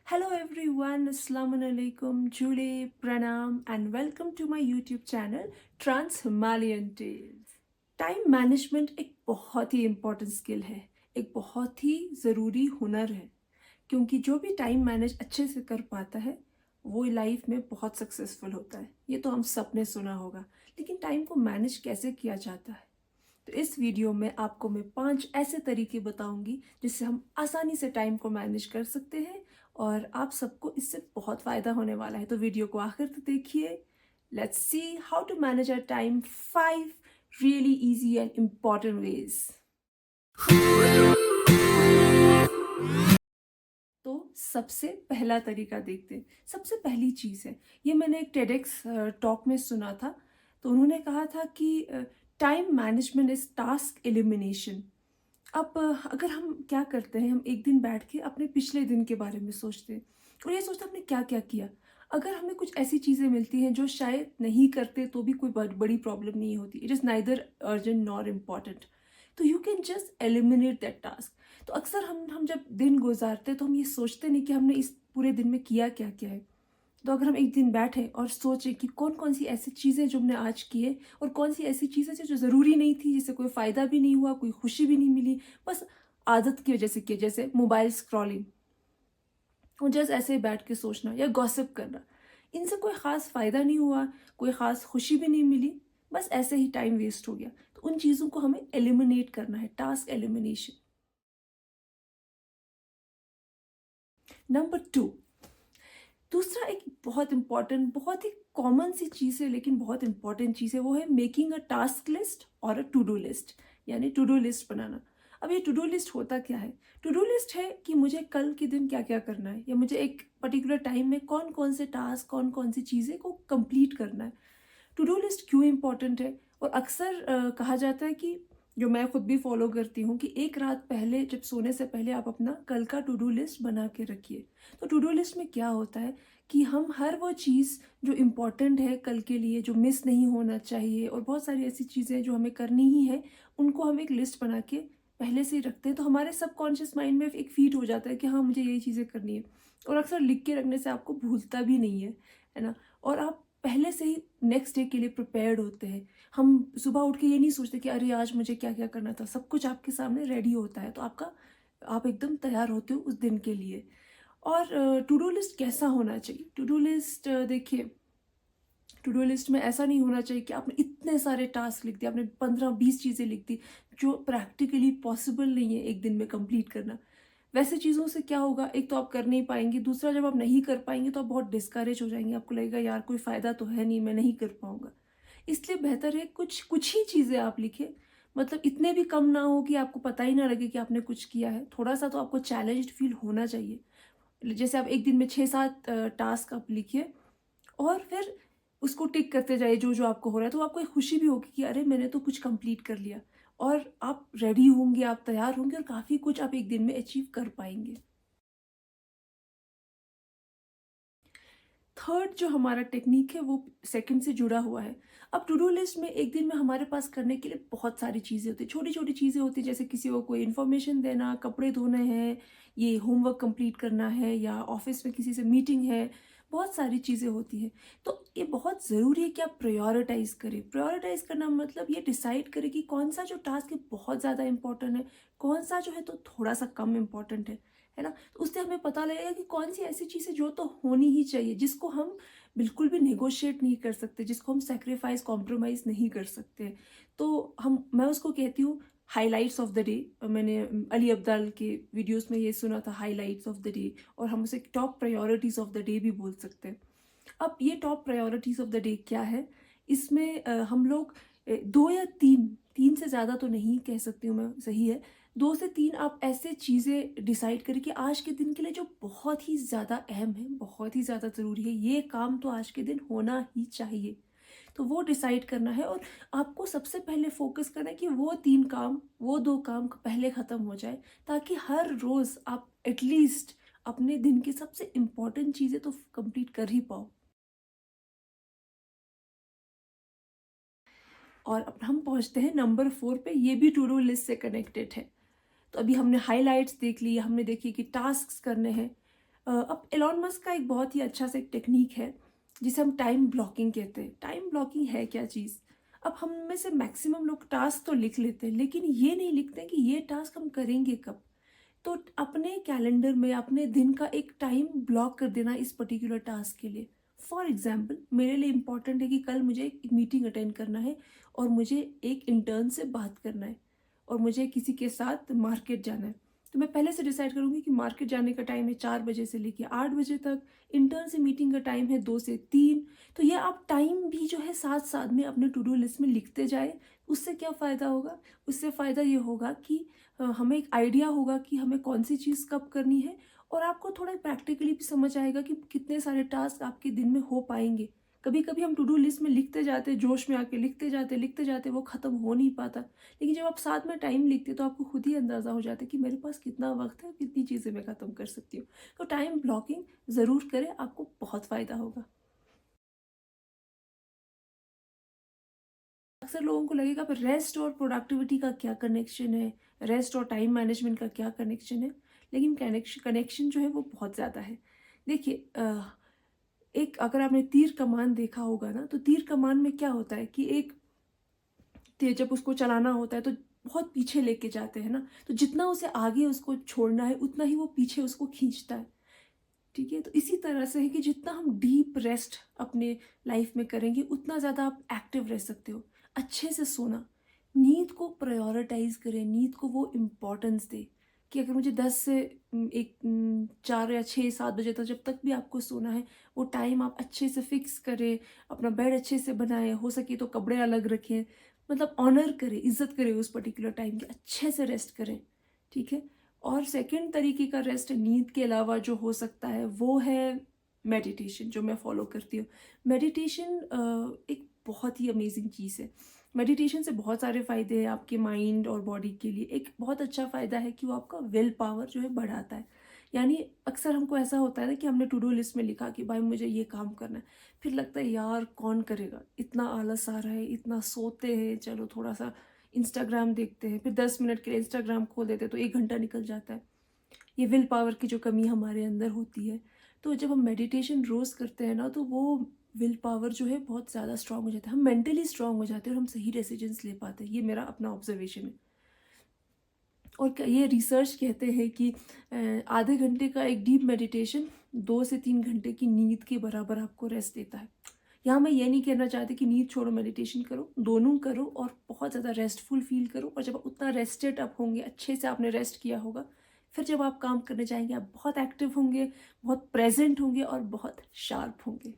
Hello everyone, Assalamu alaikum, Jule, Pranam, and welcome to my YouTube channel Trans Himalayan Tales. Time management एक बहुत ही important skill है, एक बहुत ही ज़रूरी हुनर है, क्योंकि जो भी टाइम मैनेज अच्छे से कर पाता है वो लाइफ में बहुत सक्सेसफुल होता है। ये तो हम सब ने सुना होगा, लेकिन टाइम को मैनेज कैसे किया जाता है? तो इस वीडियो में आपको मैं 5 ऐसे तरीके बताऊंगी जिससे हम आसानी से टाइम को मैनेज कर सकते हैं और आप सबको इससे बहुत फ़ायदा होने वाला है। तो वीडियो को आखिर तक देखिए। Let's see how to manage our time, 5 really easy and important ways. तो सबसे पहला तरीका देखते हैं। सबसे पहली चीज़ है, ये मैंने एक टेडेक्स टॉक में सुना था। तो उन्होंने कहा था कि time management is task elimination. अब अगर हम क्या करते हैं, हम एक दिन बैठ के अपने पिछले दिन के बारे में सोचते हैं और ये सोचते हैं हमने क्या क्या किया। अगर हमें कुछ ऐसी चीज़ें मिलती हैं जो शायद नहीं करते तो भी कोई बड़ी प्रॉब्लम नहीं होती, it is neither urgent nor important, तो you can just eliminate that task. तो अक्सर हम जब दिन गुजारते हैं तो हम ये सोचते नहीं कि हमने इस पूरे दिन में किया क्या क्या है। तो अगर हम एक दिन बैठे और सोचें कि कौन कौन सी ऐसी चीज़ें जो हमने आज की है और कौन सी ऐसी चीज़ें जो ज़रूरी नहीं थी, जिससे कोई फ़ायदा भी नहीं हुआ, कोई खुशी भी नहीं मिली, बस आदत की वजह से किया, जैसे मोबाइल स्क्रॉलिंग और जस्ट ऐसे ही बैठ के सोचना या गॉसिप करना, इनसे कोई ख़ास फ़ायदा नहीं हुआ, कोई ख़ास खुशी भी नहीं मिली, बस ऐसे ही टाइम वेस्ट हो गया। तो उन चीज़ों को हमें एलिमिनेट करना है, टास्क एलिमिनेशन। नंबर 2, दूसरा एक बहुत इंपॉर्टेंट, बहुत ही कॉमन सी चीज़ है लेकिन बहुत इंपॉर्टेंट चीज़ है, वो है मेकिंग अ टास्क लिस्ट और अ टू डू लिस्ट, यानी टू डू लिस्ट बनाना। अब ये टू डू लिस्ट होता क्या है? टू डू लिस्ट है कि मुझे कल के दिन क्या क्या करना है, या मुझे एक पर्टिकुलर टाइम में कौन कौन से टास्क, कौन कौन सी चीज़ें को कंप्लीट करना है। टू डू लिस्ट क्यों इम्पोर्टेंट है? और अक्सर कहा जाता है कि, जो मैं खुद भी फॉलो करती हूँ, कि एक रात पहले जब सोने से पहले आप अपना कल का टू डू लिस्ट बना के रखिए। तो टू डू लिस्ट में क्या होता है कि हम हर वो चीज़ जो इम्पोर्टेंट है कल के लिए, जो मिस नहीं होना चाहिए, और बहुत सारी ऐसी चीज़ें जो हमें करनी ही है, उनको हम एक लिस्ट बना के पहले से ही रखते हैं। तो हमारे सबकॉन्शियस माइंड में एक फीड हो जाता है कि हाँ, मुझे यही चीज़ें करनी है। और अक्सर लिख के रखने से आपको भूलता भी नहीं है ना? और आप पहले से ही नेक्स्ट डे के लिए प्रिपेयर्ड होते हैं। हम सुबह उठ के ये नहीं सोचते कि अरे आज मुझे क्या क्या करना था, सब कुछ आपके सामने रेडी होता है, तो आप एकदम तैयार होते हो उस दिन के लिए। और टू डू लिस्ट कैसा होना चाहिए? टू डू लिस्ट, देखिए, टू डू लिस्ट में ऐसा नहीं होना चाहिए कि आपने इतने सारे टास्क लिख दिए, आपने 15-20 चीज़ें लिख दी जो प्रैक्टिकली पॉसिबल नहीं है एक दिन में कंप्लीट करना। वैसे चीज़ों से क्या होगा, एक तो आप कर नहीं पाएंगे, दूसरा जब आप नहीं कर पाएंगे तो आप बहुत डिस्करेज हो जाएंगे, आपको लगेगा यार कोई फ़ायदा तो है नहीं, मैं नहीं कर पाऊंगा। इसलिए बेहतर है कुछ कुछ ही चीज़ें आप लिखें, मतलब इतने भी कम ना हो कि आपको पता ही ना लगे कि आपने कुछ किया है। थोड़ा सा तो आपको चैलेंज्ड फील होना चाहिए। जैसे आप एक दिन में 6-7 टास्क आप लिखिए और फिर उसको टिक करते जाइए जो जो आपको हो रहा है, तो आपको एक खुशी भी होगी कि अरे मैंने तो कुछ कंप्लीट कर लिया। और आप रेडी होंगे, आप तैयार होंगे और काफ़ी कुछ आप एक दिन में अचीव कर पाएंगे। थर्ड जो हमारा टेक्निक है वो सेकंड से जुड़ा हुआ है। अब टू डू लिस्ट में एक दिन में हमारे पास करने के लिए बहुत सारी चीज़ें होती हैं, छोटी छोटी चीज़ें होती हैं, जैसे किसी को कोई इन्फॉर्मेशन देना, कपड़े धोने हैं, ये होमवर्क कंप्लीट करना है, या ऑफिस में किसी से मीटिंग है, बहुत सारी चीज़ें होती हैं। तो ये बहुत ज़रूरी है कि आप प्रायोरिटाइज़ करें। प्रायोरिटाइज़ करना मतलब ये डिसाइड करें कि कौन सा जो टास्क है बहुत ज़्यादा इंपॉर्टेंट है, कौन सा जो है तो थोड़ा सा कम इम्पॉर्टेंट है ना? तो उससे हमें पता लगेगा कि कौन सी ऐसी चीज़ है जो तो होनी ही चाहिए, जिसको हम बिल्कुल भी नेगोशिएट नहीं कर सकते, जिसको हम सैक्रिफाइस, कॉम्प्रोमाइज़ नहीं कर सकते। तो मैं उसको कहती हूँ हाइलाइट्स ऑफ द डे। मैंने अली अब्दाल के वीडियोस में ये सुना था, हाइलाइट्स ऑफ द डे, और हम उसे top priorities of the day भी बोल सकते हैं। अब ये top priorities of the day क्या है? इसमें हम लोग 2 या 3 से ज़्यादा तो नहीं कह सकती हूँ मैं, सही है, 2 से 3 आप ऐसे चीज़ें डिसाइड करें कि आज के दिन के लिए जो बहुत ही ज़्यादा अहम है, बहुत ही ज़्यादा ज़रूरी है, ये काम तो आज के दिन होना ही चाहिए। तो वो डिसाइड करना है और आपको सबसे पहले फ़ोकस करना है कि वो 3 काम, वो 2 काम पहले ख़त्म हो जाए, ताकि हर रोज़ आप एटलीस्ट अपने दिन की सबसे इम्पोर्टेंट चीज़ें तो कंप्लीट कर ही पाओ। और अब हम पहुंचते हैं नंबर 4 पे, ये भी टू डू लिस्ट से कनेक्टेड है। तो अभी हमने हाइलाइट्स देख ली, हमने देखी कि टास्क्स करने हैं। अब एलॉन मस्क का एक बहुत ही अच्छा सा एक टेक्निक है जिसे हम टाइम ब्लॉकिंग कहते हैं। टाइम ब्लॉकिंग है क्या चीज़? अब हम में से मैक्सिमम लोग टास्क तो लिख लेते हैं लेकिन ये नहीं लिखते कि ये टास्क हम करेंगे कब। तो अपने कैलेंडर में अपने दिन का एक टाइम ब्लॉक कर देना इस पर्टिकुलर टास्क के लिए। फॉर एग्जाम्पल मेरे लिए इम्पॉर्टेंट है कि कल मुझे एक मीटिंग अटेंड करना है और मुझे एक इंटर्न से बात करना है और मुझे किसी के साथ मार्केट जाना है। तो मैं पहले से डिसाइड करूँगी कि मार्केट जाने का टाइम है 4 बजे से लेकर 8 बजे तक, इंटर्न से मीटिंग का टाइम है 2 से 3। तो ये आप टाइम भी जो है साथ साथ में अपने टू डू लिस्ट में लिखते जाए। उससे क्या फ़ायदा होगा? उससे फ़ायदा ये होगा कि हमें एक आइडिया होगा कि हमें कौन सी चीज़ कब करनी है और आपको थोड़ा प्रैक्टिकली भी समझ आएगा कि कितने सारे टास्क आपके दिन में हो पाएंगे। कभी कभी हम टू डू लिस्ट में लिखते जाते, जोश में आके लिखते जाते वो ख़त्म हो नहीं पाता। लेकिन जब आप साथ में टाइम लिखते तो आपको खुद ही अंदाज़ा हो जाता है कि मेरे पास कितना वक्त है, कितनी चीज़ें मैं ख़त्म कर सकती हूँ। तो टाइम ब्लॉकिंग ज़रूर करें, आपको बहुत फ़ायदा होगा। अक्सर लोगों को लगेगा पर रेस्ट और प्रोडक्टिविटी का क्या कनेक्शन है, रेस्ट और टाइम मैनेजमेंट का क्या कनेक्शन है। लेकिन कनेक्शन कनेक्शन जो है वो बहुत ज़्यादा है। देखिए एक अगर आपने तीर कमान देखा होगा ना, तो तीर कमान में क्या होता है कि एक तीर जब उसको चलाना होता है तो बहुत पीछे लेके जाते हैं ना, तो जितना उसे आगे उसको छोड़ना है उतना ही वो पीछे उसको खींचता है। ठीक है, तो इसी तरह से है कि जितना हम डीप रेस्ट अपने लाइफ में करेंगे उतना ज़्यादा आप एक्टिव रह सकते हो। अच्छे से सोना, नींद को प्रायोरिटाइज करें, नींद को वो इम्पोर्टेंस दे कि अगर मुझे 10 से 4 या 6 7 बजे तक, जब तक भी आपको सोना है वो टाइम आप अच्छे से फिक्स करें। अपना बेड अच्छे से बनाएं, हो सके तो कपड़े अलग रखें, मतलब ऑनर करें, इज्जत करें उस पर्टिकुलर टाइम की, अच्छे से रेस्ट करें। ठीक है। और सेकंड तरीके का रेस्ट नींद के अलावा जो हो सकता है वो है मेडिटेशन, जो मैं फॉलो करती हूँ। मेडिटेशन एक बहुत ही अमेजिंग चीज़ है। मेडिटेशन से बहुत सारे फ़ायदे हैं आपके माइंड और बॉडी के लिए। एक बहुत अच्छा फ़ायदा है कि वो आपका विल पावर जो है बढ़ाता है। यानी अक्सर हमको ऐसा होता है ना कि हमने टू डू लिस्ट में लिखा कि भाई मुझे ये काम करना है, फिर लगता है यार कौन करेगा, इतना आलस आ रहा है, इतना सोते हैं, चलो थोड़ा सा इंस्टाग्राम देखते हैं, फिर 10 मिनट के लिए इंस्टाग्राम खोल देते हैं तो 1 घंटा निकल जाता है। ये विल पावर की जो कमी हमारे अंदर होती है। तो जब हम मेडिटेशन रोज़ करते हैं ना, तो वो विल पावर जो है बहुत ज़्यादा स्ट्रांग हो जाता है, हम मेंटली स्ट्रांग हो जाते हैं और हम सही डिसीजंस ले पाते हैं। ये मेरा अपना ऑब्जर्वेशन है। और ये रिसर्च कहते हैं कि आधे घंटे का एक डीप मेडिटेशन 2 से 3 घंटे की नींद के बराबर आपको रेस्ट देता है। यहाँ मैं ये नहीं कहना चाहती कि नींद छोड़ो मेडिटेशन करो, दोनों करो और बहुत ज़्यादा रेस्टफुल फील करो। और जब आप उतना रेस्टेड अप होंगे, अच्छे से आपने रेस्ट किया होगा, फिर जब आप काम करने जाएंगे आप बहुत एक्टिव होंगे, बहुत प्रेजेंट होंगे और बहुत शार्प होंगे।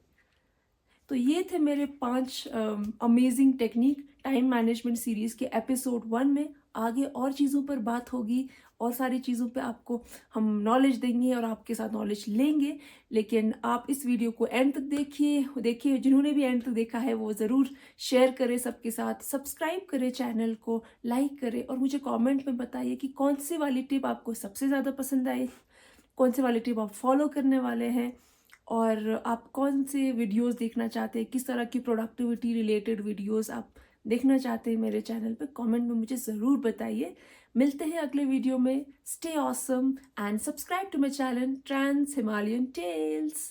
तो ये थे मेरे 5 amazing technique time management series के एपिसोड 1 में। आगे और चीज़ों पर बात होगी और सारी चीज़ों पे आपको हम नॉलेज देंगे और आपके साथ नॉलेज लेंगे। लेकिन आप इस वीडियो को एंड तक देखिए, जिन्होंने भी एंड तक देखा है वो ज़रूर शेयर करें सबके साथ, सब्सक्राइब करें चैनल को, लाइक करें और मुझे कमेंट में बताइए कि कौन सी वाली टिप आपको सबसे ज़्यादा पसंद आई, कौन से वाली टिप आप फॉलो करने वाले हैं और आप कौन से वीडियोस देखना चाहते हैं, किस तरह की प्रोडक्टिविटी रिलेटेड वीडियोस आप देखना चाहते हैं मेरे चैनल पे। कमेंट में मुझे ज़रूर बताइए। मिलते हैं अगले वीडियो में। Stay awesome and subscribe to my channel Trans Himalayan tales.